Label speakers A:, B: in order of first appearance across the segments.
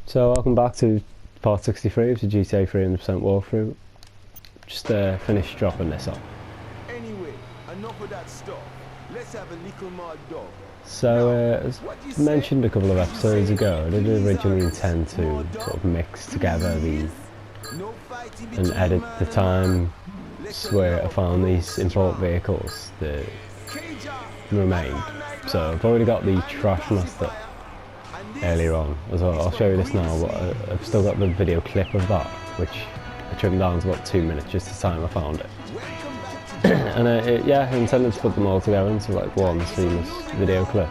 A: So welcome back to part 63 of the GTA 300% walkthrough. Just finished dropping this off.
B: Anyway, enough of that stuff. Let's have a little more dog.
A: So as mentioned a couple of episodes ago, I did originally intend to sort of mix together the and edit the time where I found these import vehicles that remained. So I've already got the Trash Master earlier on as well. I'll show you this now, but I've still got the video clip of that, which I trimmed down to about 2 minutes just the time I found it. And yeah, I intended to put them all together into like one seamless video clip.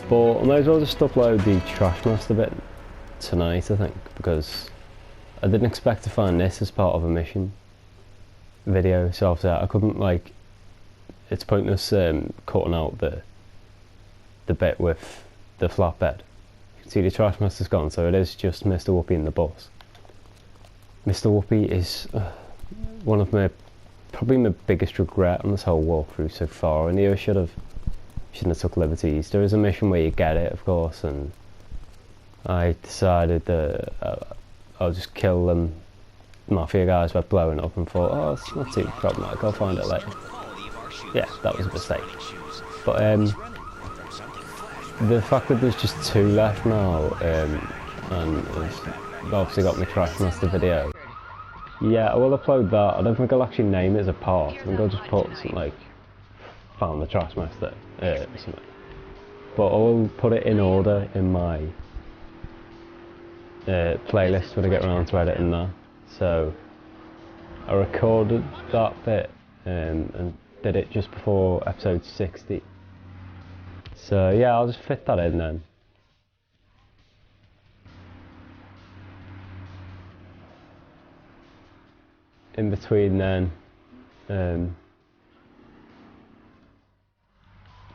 A: But I might as well just upload the Trash Master bit tonight, I think, because I didn't expect to find this as part of a mission video, so obviously I couldn't, like, it's pointless cutting out the bit with the flatbed. You can see the Trash Master's gone, so it is just Mr. Whoopi in the bus. Mr. Whoopi is one of probably my biggest regret on this whole walkthrough so far. I knew I shouldn't have took liberties. There is a mission where you get it, of course, and I decided that I'll just kill them mafia guys by blowing up, and thought, oh, it's not too problematic, I'll find it later. Yeah, that was a mistake. But the fact that there's just 2 left now, and I've obviously got my Trash Master video. Yeah, I will upload that. I don't think I'll actually name it as a part. I think I'll just put something like found the Trash Master or something. But I will put it in order in my playlist when I get around to editing that. So I recorded that bit and did it just before episode 60. So yeah, I'll just fit that in then. In between then,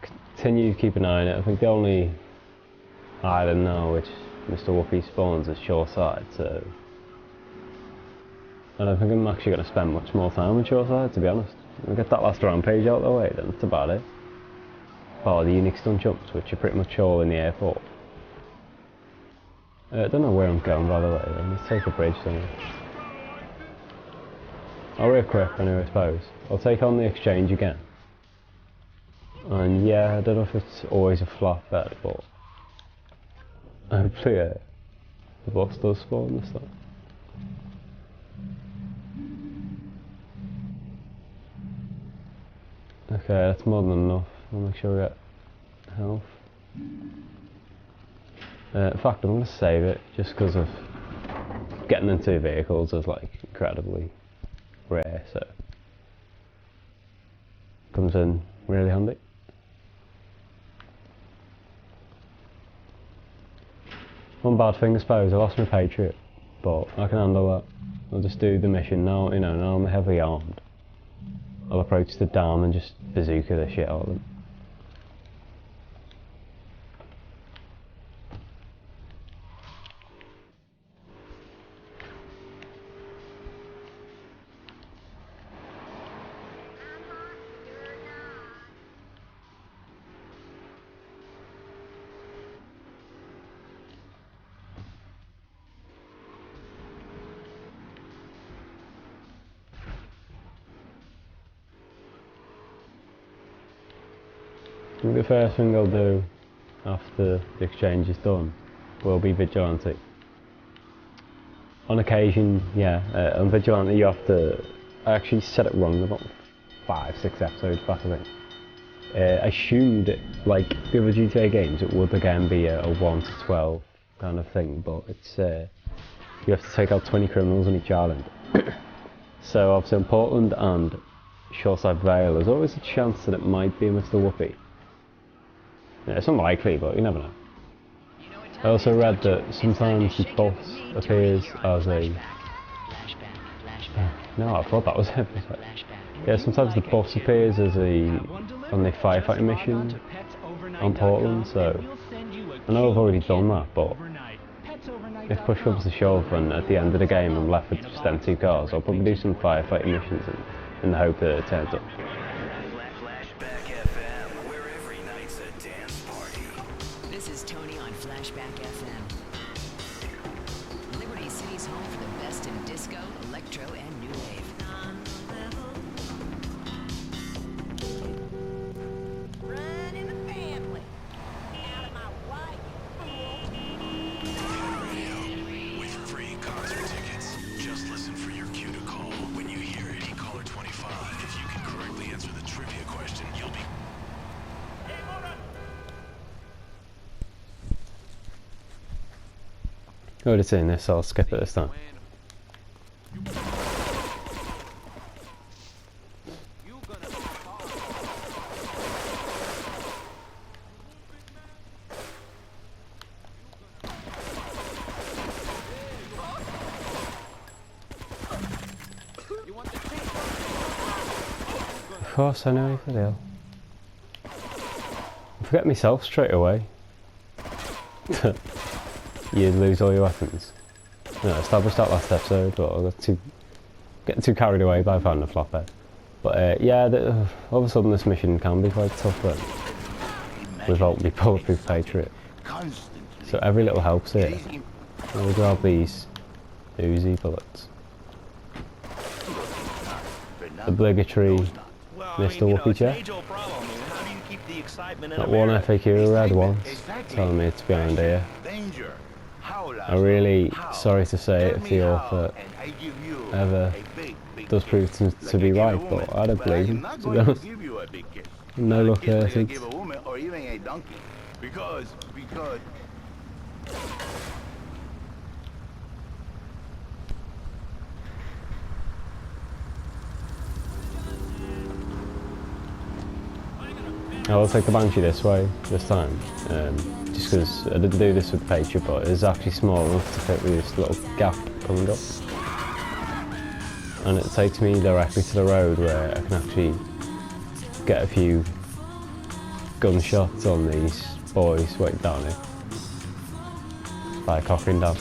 A: continue to keep an eye on it. I think the only island now which Mr. Whoopi spawns is Shoreside, so I don't think I'm actually going to spend much more time on Shoreside, to be honest. I'll get that last rampage out of the way, then that's about it. Oh, the unique stunt jumps, which are pretty much all in the airport. I don't know where I'm going, by the way. Let's take a bridge somewhere. I'll re-equip anyway, I suppose. I'll take on the exchange again. And yeah, I don't know if it's always a flatbed, but hopefully the bus does spawn this time. Okay, that's more than enough. I'll make sure we get health. In fact, I'm going to save it just because of getting into vehicles is like incredibly rare, so comes in really handy. One bad thing, I suppose, I lost my Patriot, but I can handle that. I'll just do the mission now. You know, now I'm heavily armed. I'll approach the dam and just bazooka the shit out of them. I think the first thing I'll do after the exchange is done will be Vigilante. On occasion, yeah, on Vigilante you have to, I actually said it wrong about 5-6 episodes back, I think. I assumed, like the other GTA games, it would again be a 1 to 12 kind of thing, but it's, you have to take out 20 criminals on each island. So obviously in Portland and Shoreside Vale, there's always a chance that it might be Mr. Whoopi. Yeah, it's unlikely, but you never know. I also read that sometimes the bus appears as a... No, I thought that was it. Yeah, sometimes the bus appears as on the firefighting mission on Portland, so I know I've already done that, but if push comes to shove and at the end of the game I'm left with just them 2 cars, I'll probably do some firefighting missions in the hope that it turns up.
C: Party City's home for the best in disco, electro, and new wave.
D: Run in the family. Out of my way, you fool.
E: With free concert tickets. Just listen for your cue to call. When you hear it, caller 25. If you can correctly answer the trivia question, you'll be...
A: I would have seen this, so I'll skip it this time. Of course, I know for deal. I forget myself straight away. You lose all your weapons. No, I established that last episode, but I got getting too carried away by finding a flop head. But yeah, all of a sudden this mission can be quite tough without me bulletproof Patriot. So every little helps here. I'll grab these Uzi bullets. Obligatory Mr. Whoopi check. Not one FAQ read once, telling me to be behind here. I'm really sorry to say it if the author ever does prove to be right, but I don't believe him, to be honest. No luck here since. I will take the Banshee this way, this time, just because I didn't do this with the Patriot, but it's actually small enough to fit with this little gap coming up. And it takes me directly to the road where I can actually get a few gunshots on these boys waiting down here. By cocking down.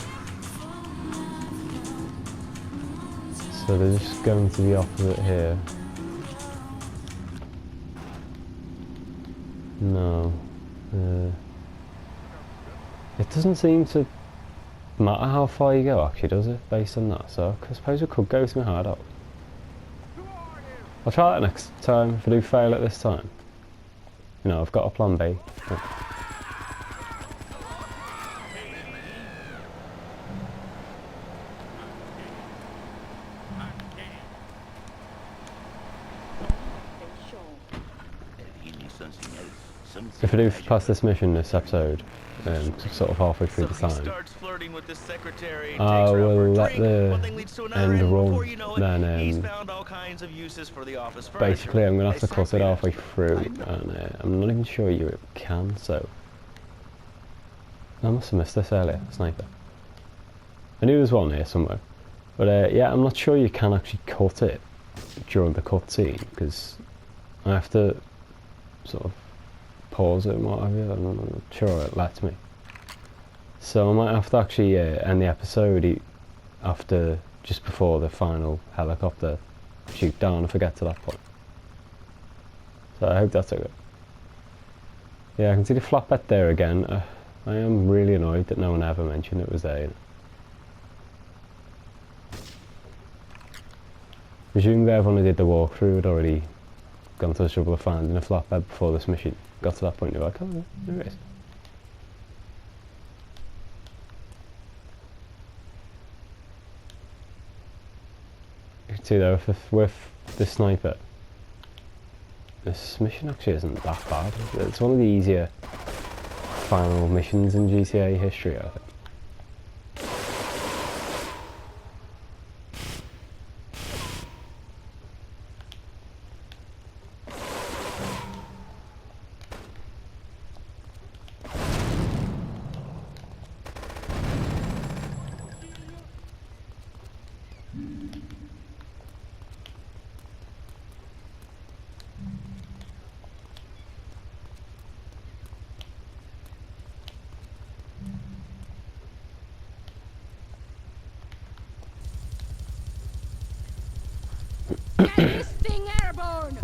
A: So they're just going to the opposite here. No. It doesn't seem to matter how far you go, actually, does it? Based on that, so I suppose we could go to my hideout. I'll try that next time. If I do fail it this time, you know, I've got a plan B. If I do pass this mission this episode, sort of halfway through the time, I will let the end run, then basically I'm going to have to cut it halfway through, and I'm not even sure you can, so... I must have missed this earlier, sniper. I knew there was one here somewhere, but yeah, I'm not sure you can actually cut it during the cutscene, because I have to sort of pause it and what have you. I'm not sure it lets me. So I might have to actually end the episode after, just before the final helicopter shoot down if I get to that point. So I hope that's okay. Yeah, I can see the flatbed there again. I am really annoyed that no one ever mentioned it was there. You know. Presumably everyone who did the walkthrough had already gone to the trouble of finding a flatbed before this mission got to that point. You're like, oh, there it is. You can see though, with the sniper, this mission actually isn't that bad. It's one of the easier final missions in GTA history, I think.
D: Get this thing airborne!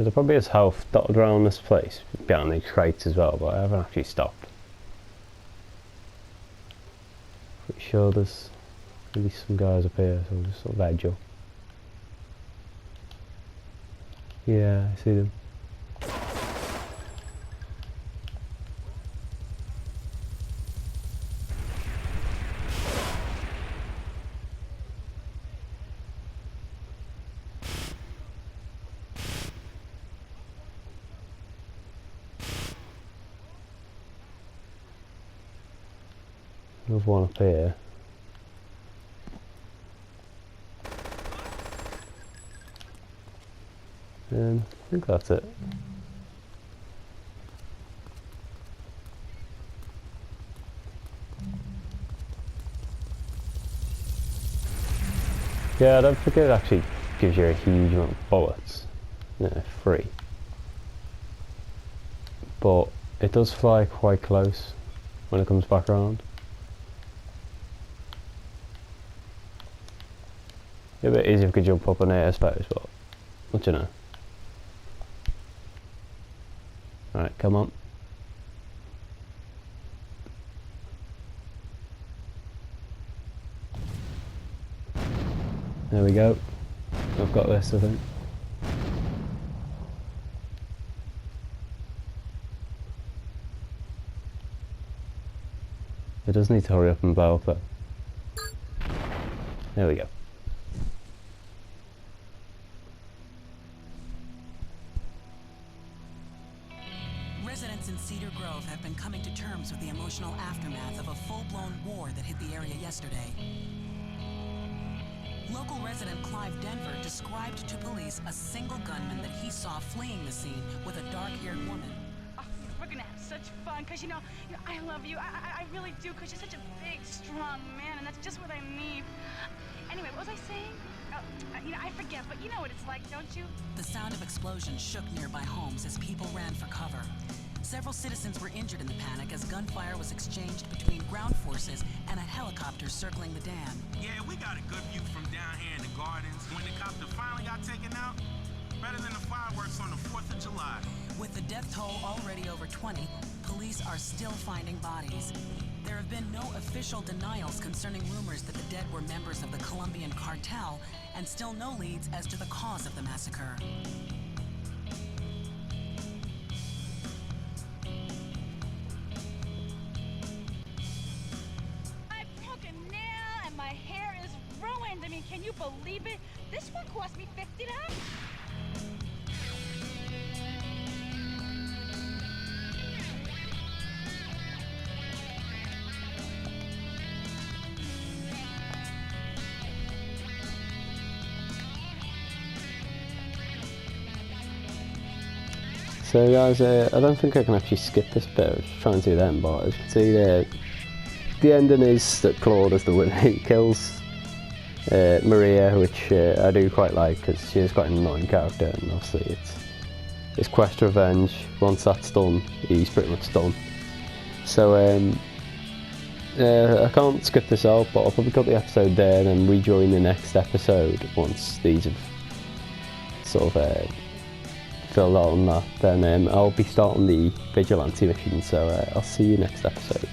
A: So there probably is health dotted around this place, behind these crates as well, but I haven't actually stopped. Pretty sure there's maybe some guys up here, so I'll just sort of edge up. Yeah, I see them. There's one up here. And I think that's it. Yeah, I don't think it actually gives you a huge amount of bullets. No, free. But it does fly quite close when it comes back around. It'd be a bit easier if we could jump up on it, I suppose, but what do you know? Alright, come on. There we go. I've got this, I think. It does need to hurry up and blow up though. There we go.
F: Residents in Cedar Grove have been coming to terms with the emotional aftermath of a full-blown war that hit the area yesterday. Local resident Clive Denver described to police a single gunman that he saw fleeing the scene with a dark-haired woman.
G: Oh, we're gonna have such fun, cause you know, I love you. I really do, cause you're such a big, strong man, and that's just what I need. Anyway, what was I saying? I forget, but you know what it's like, don't you?
F: The sound of explosions shook nearby homes as people ran for cover. Several citizens were injured in the panic as gunfire was exchanged between ground forces and a helicopter circling the dam.
H: Yeah, we got a good view from down here in the gardens when the copter finally got taken out. Better than the fireworks on the 4th of July.
F: With the death toll already over 20, police are still finding bodies. There have been no official denials concerning rumors that the dead were members of the Colombian cartel, and still no leads as to the cause of the massacre.
G: I broke a nail and my hair is ruined. I mean, can you believe it? This one cost me $50.
A: So guys, I don't think I can actually skip this bit. I was trying to do them, but as you can see there, the ending is that Claude is the winner. He kills Maria, which I do quite like because she is quite an annoying character, and obviously it's quest revenge. Once that's done, he's pretty much done. So I can't skip this out, but I'll probably cut the episode there and then rejoin the next episode once these have sort of filled out on that. Then I'll be starting the vigilante mission, so I'll see you next episode.